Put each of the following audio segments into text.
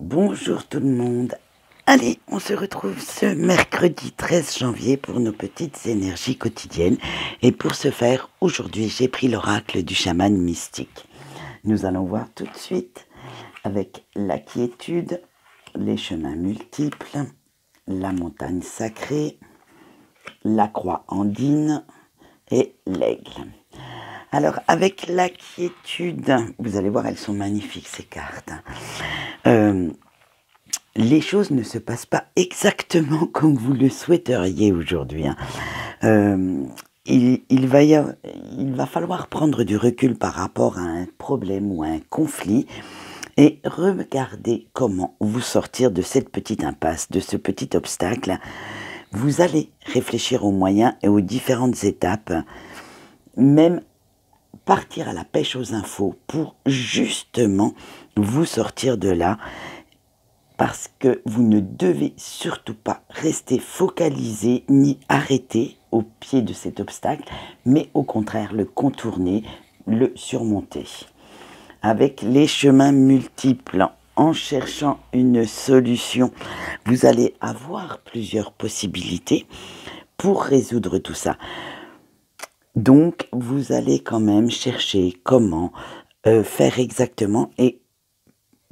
Bonjour tout le monde. Allez, on se retrouve ce mercredi 13 janvier pour nos petites énergies quotidiennes. Et pour ce faire, aujourd'hui, j'ai pris l'oracle du chaman mystique. Nous allons voir tout de suite avec la quiétude, les chemins multiples, la montagne sacrée, la croix andine et l'aigle. Alors, avec la quiétude, vous allez voir, elles sont magnifiques ces cartes. Les choses ne se passent pas exactement comme vous le souhaiteriez aujourd'hui. Il va falloir prendre du recul par rapport à un problème ou à un conflit et regarder comment vous sortir de cette petite impasse, de ce petit obstacle. Vous allez réfléchir aux moyens et aux différentes étapes, même partir à la pêche aux infos pour justement vous sortir de là, parce que vous ne devez surtout pas rester focalisé ni arrêté au pied de cet obstacle, mais au contraire le contourner, le surmonter. Avec les chemins multiples, en cherchant une solution, vous allez avoir plusieurs possibilités pour résoudre tout ça. Donc, vous allez quand même chercher comment faire exactement, et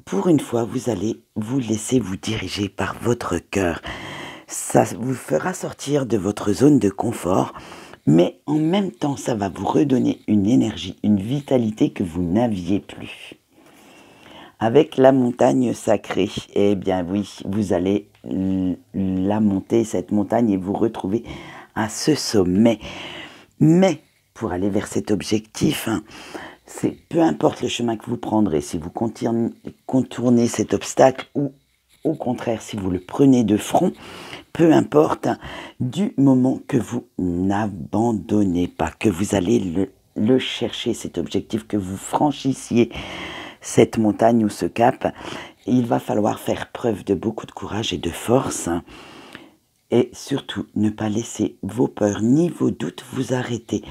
pour une fois, vous allez vous laisser vous diriger par votre cœur. Ça vous fera sortir de votre zone de confort, mais en même temps, ça va vous redonner une énergie, une vitalité que vous n'aviez plus. Avec la montagne sacrée, eh bien oui, vous allez la monter, cette montagne, et vous retrouver à ce sommet. Mais pour aller vers cet objectif, c'est peu importe le chemin que vous prendrez, si vous contournez cet obstacle ou au contraire si vous le prenez de front, peu importe, du moment que vous n'abandonnez pas, que vous allez le chercher, cet objectif, que vous franchissiez cette montagne ou ce cap, il va falloir faire preuve de beaucoup de courage et de force. Et surtout, ne pas laisser vos peurs ni vos doutes vous arrêter.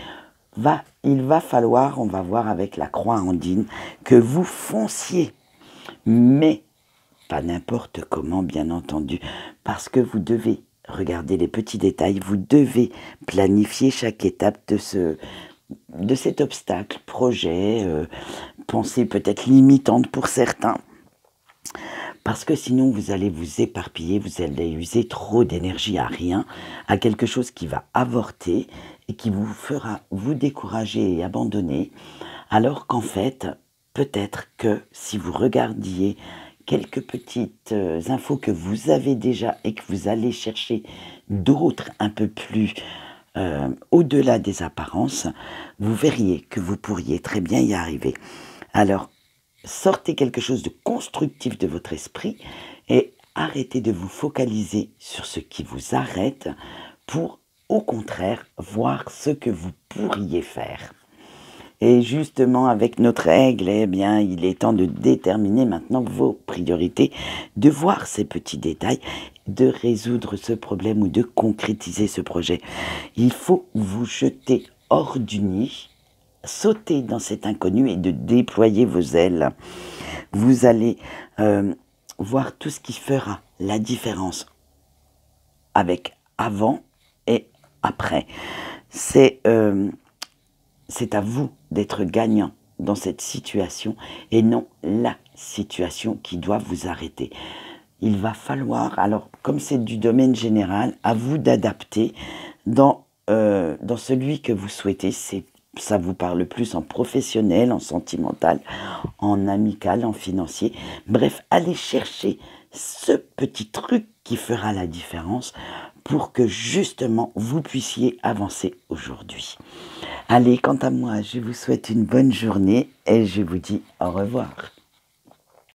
Il va falloir, on va voir avec la croix andine, que vous fonciez. Mais pas n'importe comment, bien entendu, parce que vous devez regarder les petits détails, vous devez planifier chaque étape de cet obstacle, projet, pensée peut-être limitante pour certains. Parce que sinon, vous allez vous éparpiller, vous allez user trop d'énergie à rien, à quelque chose qui va avorter et qui vous fera vous décourager et abandonner. Alors qu'en fait, peut-être que si vous regardiez quelques petites infos que vous avez déjà et que vous allez chercher d'autres un peu plus au-delà des apparences, vous verriez que vous pourriez très bien y arriver. Alors, sortez quelque chose de constructif de votre esprit et arrêtez de vous focaliser sur ce qui vous arrête pour, au contraire, voir ce que vous pourriez faire. Et justement, avec notre aigle, eh bien, il est temps de déterminer maintenant vos priorités, de voir ces petits détails, de résoudre ce problème ou de concrétiser ce projet. Il faut vous jeter hors du nid, sauter dans cet inconnu et de déployer vos ailes. Vous allez voir tout ce qui fera la différence avec avant et après. C'est à vous d'être gagnant dans cette situation et non la situation qui doit vous arrêter. Il va falloir, alors comme c'est du domaine général, à vous d'adapter dans celui que vous souhaitez. Ça vous parle plus en professionnel, en sentimental, en amical, en financier. Bref, allez chercher ce petit truc qui fera la différence pour que justement vous puissiez avancer aujourd'hui. Allez, quant à moi, je vous souhaite une bonne journée et je vous dis au revoir.